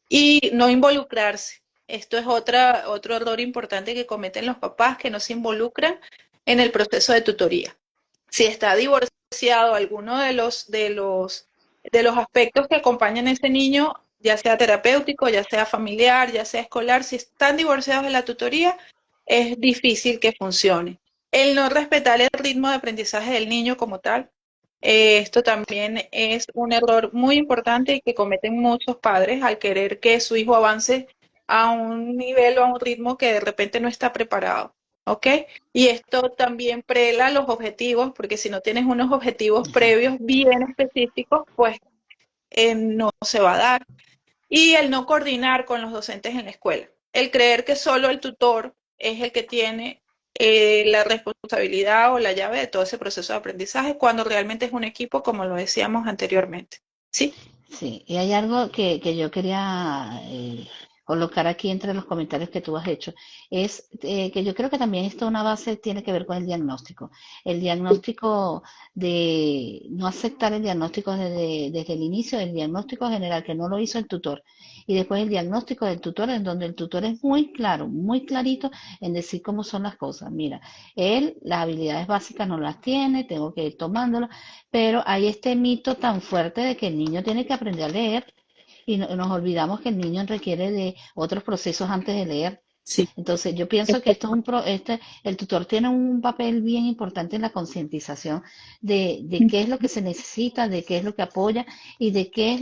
B: Y no involucrarse. Esto es otro error importante que cometen los papás, que no se involucran en el proceso de tutoría. Si está divorciado alguno de los aspectos que acompañan a ese niño, ya sea terapéutico, ya sea familiar, ya sea escolar, si están divorciados de la tutoría, es difícil que funcione. El no respetar el ritmo de aprendizaje del niño como tal, esto también es un error muy importante y que cometen muchos padres al querer que su hijo avance a un nivel o a un ritmo que de repente no está preparado. ¿Ok? Y esto también prela los objetivos, porque si no tienes unos objetivos
A: Exacto.
B: previos bien específicos, pues no se va a dar. Y el no coordinar con los docentes en la escuela. El creer que solo el tutor es el que tiene la responsabilidad o la llave de todo ese proceso de aprendizaje, cuando realmente es un equipo, como lo decíamos anteriormente. ¿Sí?
A: Sí, y hay algo que yo quería colocar aquí entre los comentarios que tú has hecho, es que yo creo que también esto una base tiene que ver con el diagnóstico. El diagnóstico de no aceptar el diagnóstico desde el inicio, el diagnóstico general que no lo hizo el tutor, y después el diagnóstico del tutor, en donde el tutor es muy claro, muy clarito en decir cómo son las cosas. Mira, él las habilidades básicas no las tiene, tengo que ir tomándolas, pero hay este mito tan fuerte de que el niño tiene que aprender a leer y nos olvidamos que el niño requiere de otros procesos antes de leer.
B: Sí.
A: Entonces, yo pienso que esto es el tutor tiene un papel bien importante en la concientización de qué es lo que se necesita, de qué es lo que apoya y de qué es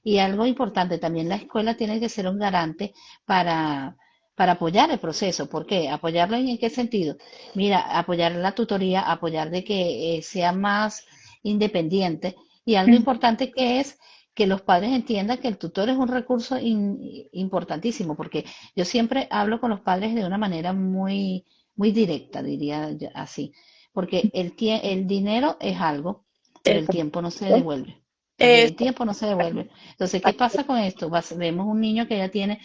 A: y algo importante, también la escuela tiene que ser un garante para apoyar el proceso. ¿Por qué? ¿Apoyarlo en qué sentido? Mira, apoyar la tutoría, apoyar de que sea más independiente y algo importante que es que los padres entiendan que el tutor es un recurso importantísimo, porque yo siempre hablo con los padres de una manera muy, muy directa, diría yo así, porque el dinero es algo, pero el tiempo no se devuelve. El
B: Eso.
A: tiempo no se devuelve. Entonces, ¿qué pasa con esto? Vemos un niño que ya tiene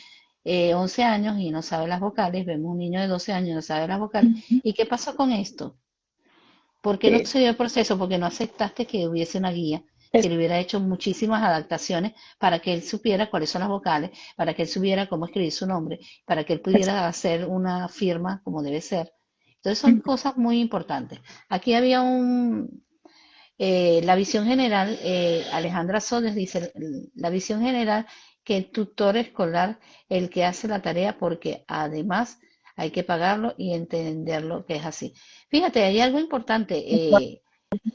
A: 11 años y no sabe las vocales, vemos un niño de 12 años y no sabe las vocales. ¿Y qué pasó con esto? ¿Por qué no se dio el proceso? Porque no aceptaste que hubiese una guía, que le hubiera hecho muchísimas adaptaciones para que él supiera cuáles son las vocales, para que él supiera cómo escribir su nombre, para que él pudiera hacer una firma como debe ser. Entonces son cosas muy importantes. Aquí había la visión general, Alejandra Sodes dice, la visión general que el tutor escolar, el que hace la tarea, porque además hay que pagarlo y entenderlo que es así. Fíjate, hay algo importante.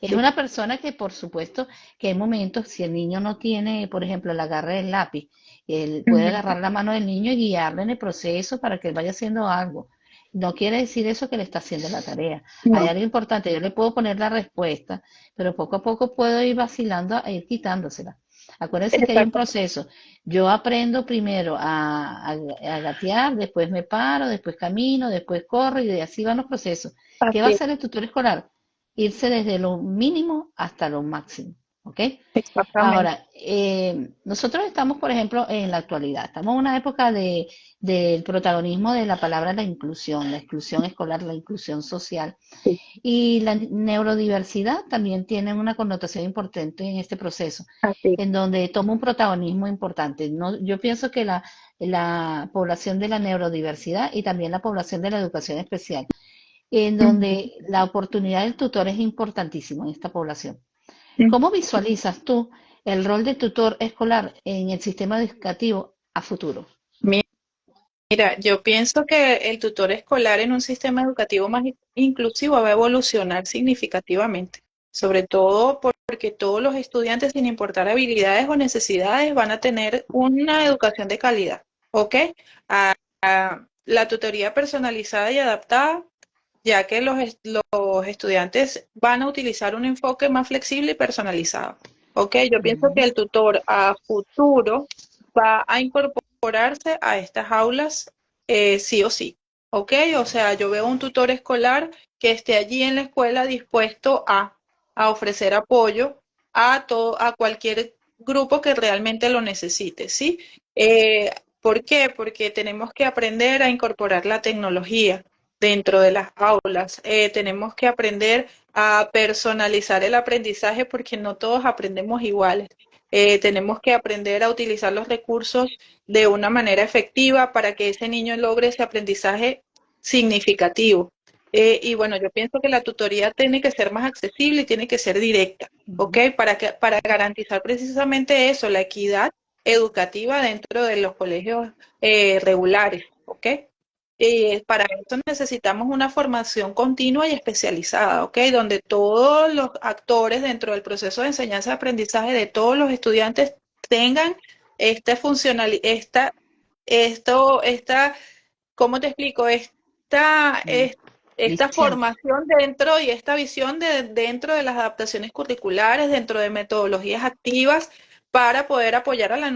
A: Es una persona que, por supuesto, que hay momentos, si el niño no tiene, por ejemplo, el agarre del lápiz, él puede agarrar la mano del niño y guiarle en el proceso para que él vaya haciendo algo. No quiere decir eso que le está haciendo la tarea. Hay
B: No,
A: algo importante, yo le puedo poner la respuesta, pero poco a poco puedo ir vacilando e ir quitándosela. Acuérdense que hay un
B: exacto.
A: proceso. Yo aprendo primero a gatear, después me paro, después camino, después corro y así van los procesos. ¿Qué va a
B: Así es,
A: hacer el tutor escolar? Irse desde lo mínimo hasta lo máximo, ¿ok?
B: exactamente.
A: Ahora, nosotros estamos, por ejemplo, en la actualidad, estamos en una época del protagonismo de la palabra la inclusión escolar, la inclusión social.
B: Sí,
A: Y la neurodiversidad también tiene una connotación importante en este proceso,
B: así es.
A: en donde toma un protagonismo importante. No, yo pienso que la población de la neurodiversidad y también la población de la educación especial, en donde la oportunidad del tutor es importantísimo en esta población. ¿Cómo visualizas tú el rol de tutor escolar en el sistema educativo a futuro?
B: Mira, yo pienso que el tutor escolar en un sistema educativo más inclusivo va a evolucionar significativamente, sobre todo porque todos los estudiantes, sin importar habilidades o necesidades, van a tener una educación de calidad, ¿ok? La tutoría personalizada y adaptada, ya que los estudiantes van a utilizar un enfoque más flexible y personalizado, ¿ok? Yo pienso que
A: Ujú.
B: el tutor a futuro va a incorporarse a estas aulas sí o sí, ¿ok? O sea, yo veo un tutor escolar que esté allí en la escuela dispuesto a ofrecer apoyo a cualquier grupo que realmente lo necesite, ¿sí? ¿Por qué? Porque tenemos que aprender a incorporar la tecnología dentro de las aulas. Tenemos que aprender a personalizar el aprendizaje porque no todos aprendemos iguales. Tenemos que aprender a utilizar los recursos de una manera efectiva para que ese niño logre ese aprendizaje significativo. Y bueno, yo pienso que la tutoría tiene que ser más accesible y tiene que ser directa, ¿ok?
A: Ujú.
B: Para garantizar precisamente eso, la equidad educativa dentro de los colegios regulares, ¿ok? Para eso necesitamos una formación continua y especializada, ¿ok? Donde todos los actores dentro del proceso de enseñanza y aprendizaje de todos los estudiantes tengan esta funcionalidad, ¿cómo te explico?
A: Mm.
B: Esta
A: Visión.
B: formación dentro y esta visión dentro de las adaptaciones curriculares, dentro de metodologías activas para poder apoyar a la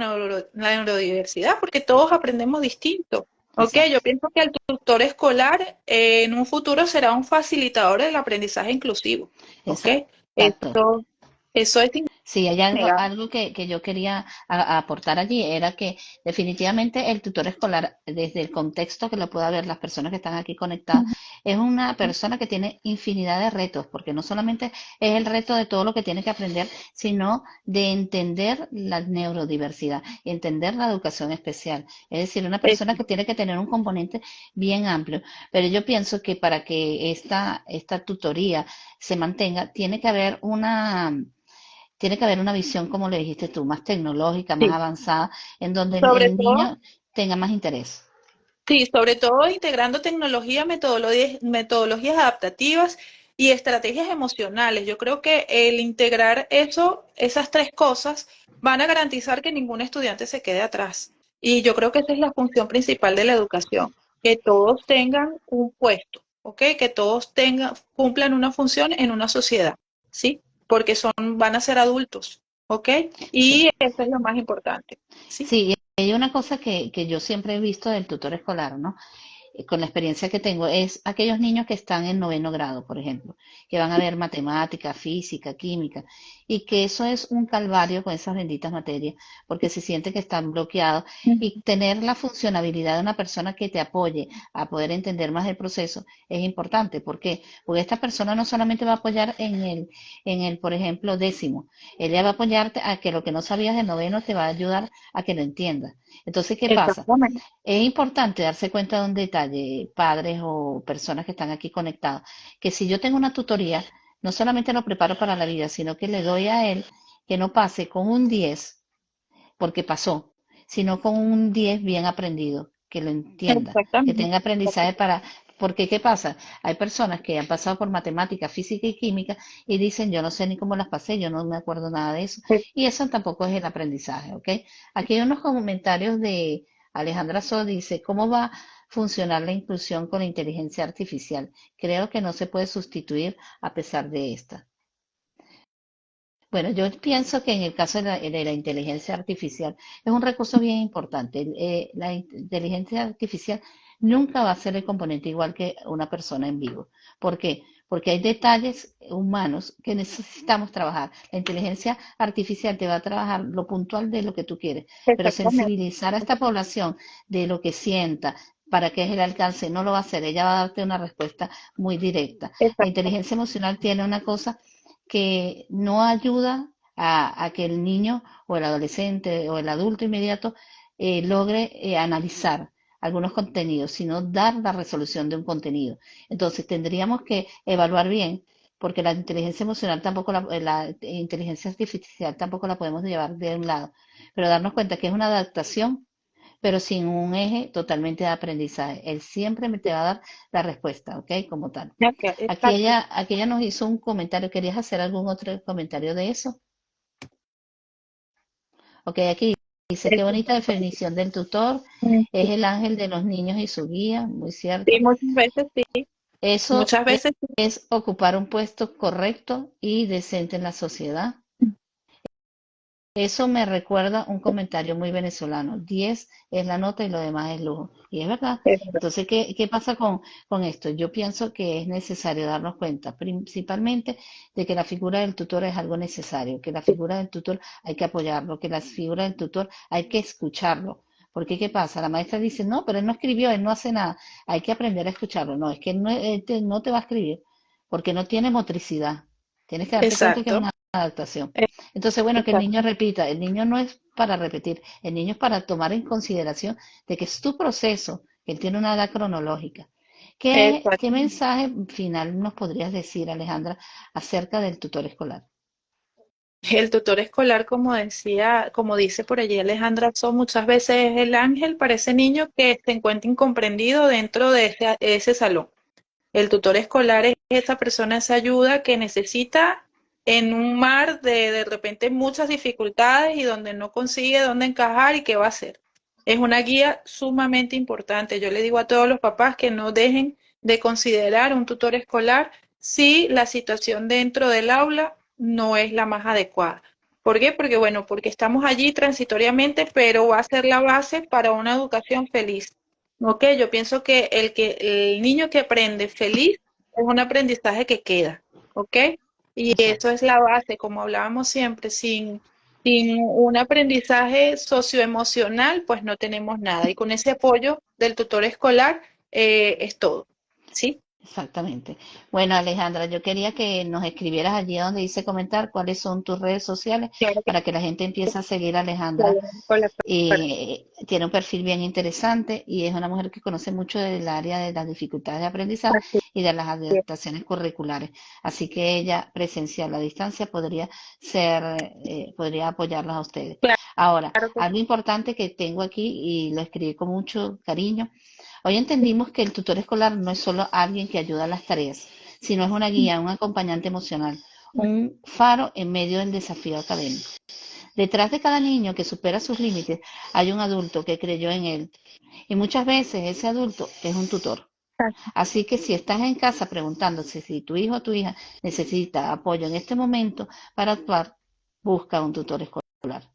B: neurodiversidad, porque todos aprendemos distinto. Ok, yo
A: Exacto.
B: pienso que el tutor escolar en un futuro será un facilitador del aprendizaje inclusivo. Ok,
A: Exacto.
B: eso, eso es
A: Sí, hay algo,
B: Mega.
A: algo que yo quería aportar allí, era que definitivamente el tutor escolar, desde el contexto que lo pueda ver las personas que están aquí conectadas, es una persona que tiene infinidad de retos, porque no solamente es el reto de todo lo que tiene que aprender, sino de entender la neurodiversidad, entender la educación especial. Es decir, una persona que tiene que tener un componente bien amplio. Pero yo pienso que para que esta tutoría se mantenga, tiene que haber una visión, como le dijiste tú, más tecnológica, más
B: Sí,
A: avanzada, en donde
B: sobre
A: el
B: todo,
A: niño tenga más interés.
B: sí, sobre todo integrando tecnología, metodologías adaptativas y estrategias emocionales. Yo creo que el integrar eso, esas tres cosas, van a garantizar que ningún estudiante se quede atrás. Y yo creo que esa es la función principal de la educación, que todos tengan un puesto, ¿ok? Que todos cumplan una función en una sociedad, ¿sí? Porque van a ser adultos, ¿ok?
A: Sí.
B: Y eso es lo más importante, ¿sí?
A: Sí, y hay una cosa que yo siempre he visto del tutor escolar, ¿no? Con la experiencia que tengo, es aquellos niños que están en noveno grado, por ejemplo, que van a ver matemática, física, química, y que eso es un calvario con esas benditas materias, porque se sienten que están bloqueados, y tener la funcionabilidad de una persona que te apoye a poder entender más el proceso es importante. ¿Por qué? Porque esta persona no solamente va a apoyar en el, por ejemplo, décimo, ella va a apoyarte a que lo que no sabías de noveno te va a ayudar a que lo entiendas. Entonces, ¿qué pasa?
B: Exactamente.
A: Es importante darse cuenta de un detalle, padres o personas que están aquí conectados, que si yo tengo una tutoría, no solamente lo preparo para la vida, sino que le doy a él que no pase con un 10 porque pasó, sino con un 10 bien aprendido, que lo entienda, que
B: Exactamente.
A: tenga aprendizaje porque ¿qué pasa? Hay personas que han pasado por matemática, física y química y dicen, yo no sé ni cómo las pasé, yo no me acuerdo nada de eso, y eso tampoco es el aprendizaje, ¿ok? Aquí hay unos comentarios de Alejandra So, dice, ¿cómo va a funcionar la inclusión con la inteligencia artificial? Creo que no se puede sustituir a pesar de esta. Bueno, yo pienso que en el caso de la inteligencia artificial es un recurso bien importante. La inteligencia artificial nunca va a ser el componente igual que una persona en vivo. ¿Por qué? Porque hay detalles humanos que necesitamos trabajar. La inteligencia artificial te va a trabajar lo puntual de lo que tú quieres, pero
B: Exactamente.
A: sensibilizar a esta población de lo que sienta, para que es el alcance, no lo va a hacer. Ella va a darte una respuesta muy directa. La
B: Exacto.
A: inteligencia emocional tiene una cosa que no ayuda a que el niño o el adolescente o el adulto inmediato logre analizar algunos contenidos, sino dar la resolución de un contenido. Entonces tendríamos que evaluar bien, porque la inteligencia emocional tampoco, la inteligencia artificial tampoco la podemos llevar de un lado, pero darnos cuenta que es una adaptación, pero sin un eje totalmente de aprendizaje. Él siempre me te va a dar la respuesta, ¿ok? Como tal.
B: Exacto.
A: Aquí ella nos hizo un comentario. ¿Querías hacer algún otro comentario de eso? Ok, aquí dice, qué bonita definición del tutor. Es el ángel de los niños y su guía, muy
B: Sí,
A: cierto.
B: muchas veces sí.
A: Eso
B: Muchas veces sí.
A: es ocupar un puesto correcto y decente en la sociedad. Eso me recuerda un comentario muy venezolano. 10 es la nota y lo demás es lujo. Y es verdad.
B: Es verdad.
A: Entonces, ¿qué pasa con esto? Yo pienso que es necesario darnos cuenta, principalmente, de que la figura del tutor es algo necesario, que la figura del tutor hay que apoyarlo, que la figura del tutor hay que escucharlo. Porque, ¿qué pasa? La maestra dice, no, pero él no escribió, él no hace nada. Hay que aprender a escucharlo. No, es que él no te va a escribir porque no tiene motricidad. Tienes que darte cuenta que es
B: Exacto.
A: una adaptación.
B: Eh,
A: Entonces, bueno, que el
B: Exacto.
A: niño repita, el niño no es para repetir, el niño es para tomar en consideración de que es tu proceso, que él tiene una edad cronológica. ¿Qué
B: Exacto.
A: mensaje final nos podrías decir, Alejandra, acerca del tutor escolar?
B: El tutor escolar, como decía, como dice por allí Alejandra So, muchas veces es el ángel para ese niño que se encuentra incomprendido dentro de ese salón. El tutor escolar es esa persona, esa ayuda que necesita en un mar de repente muchas dificultades y donde no consigue dónde encajar y qué va a hacer. Es una guía sumamente importante. Yo le digo a todos los papás que no dejen de considerar un tutor escolar si la situación dentro del aula no es la más adecuada. ¿Por qué? Porque, bueno, porque estamos allí transitoriamente, pero va a ser la base para una educación feliz. Ok, yo pienso que el niño que aprende feliz es un aprendizaje que queda. ¿Ok? Y eso
A: Exacto.
B: es la base, como hablábamos siempre, sin un aprendizaje socioemocional, pues no tenemos nada. Y con ese apoyo del tutor escolar es todo. ¿Sí?
A: Exactamente. Bueno, Alejandra, yo quería que nos escribieras allí donde dice comentar cuáles son tus redes sociales
B: Claro que
A: para que la gente empiece a seguir a
B: la
A: Alejandra.
B: con la
A: Tiene un perfil bien interesante y es una mujer que conoce mucho del área de las dificultades de aprendizaje
B: así
A: y de las
B: es.
A: adaptaciones curriculares. Así que ella, presencial a distancia, podría ser, podría apoyarlos a ustedes. Ahora,
B: Claro que
A: algo importante que tengo aquí y lo escribí con mucho cariño. Hoy entendimos que el tutor escolar no es solo alguien que ayuda a las tareas, sino es una guía, un acompañante emocional, un faro en medio del desafío académico. Detrás de cada niño que supera sus límites hay un adulto que creyó en él y muchas veces ese adulto es un tutor. Así que si estás en casa preguntándose si tu hijo o tu hija necesita apoyo en este momento para actuar, busca un tutor escolar.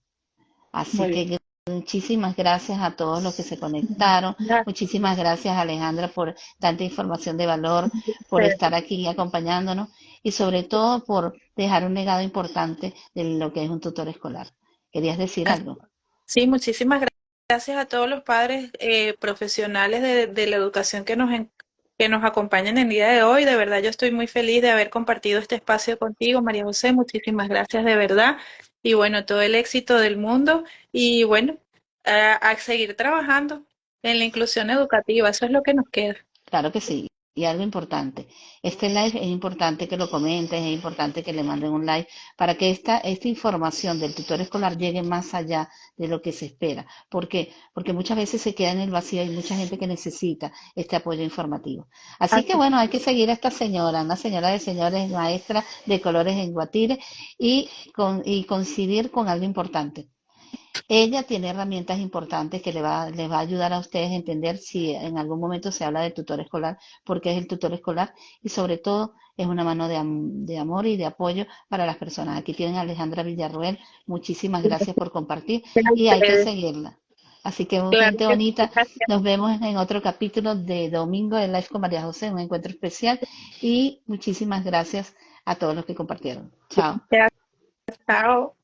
A: Así
B: muy bien.
A: que muchísimas gracias a todos los que se conectaron.
B: Gracias.
A: Muchísimas gracias, Alejandra, por tanta información de valor, por estar aquí acompañándonos y sobre todo por dejar un legado importante de lo que es un tutor escolar. ¿Querías decir algo?
B: Sí, muchísimas gracias a todos los padres profesionales de la educación que nos acompañan el día de hoy. De verdad, yo estoy muy feliz de haber compartido este espacio contigo, María José. Muchísimas gracias de verdad. Y bueno, todo el éxito del mundo. Y bueno, a seguir trabajando en la inclusión educativa. Eso es lo que nos queda.
A: Claro que sí. Y algo importante, este live es importante que lo comenten, es importante que le manden un like para que esta información del tutor escolar llegue más allá de lo que se espera. ¿Por qué? Porque muchas veces se queda en el vacío y hay mucha gente que necesita este apoyo informativo. Así que
B: Así.
A: bueno, hay que seguir a esta señora, una señora de señores, maestra de colores en Guatire y coincidir con algo importante. Ella tiene herramientas importantes que les va a ayudar a ustedes a entender si en algún momento se habla de tutor escolar, porque es el tutor escolar y sobre todo es una mano de amor y de apoyo para las personas. Aquí tienen a Alejandra Villarroel. Muchísimas gracias por compartir y hay que seguirla. Así que,
B: Claro
A: gente
B: que sí.
A: bonita,
B: Gracias.
A: nos vemos en otro capítulo de Domingo de Live con María José, un encuentro especial. Y muchísimas gracias a todos los que compartieron. Chao.
B: Chao.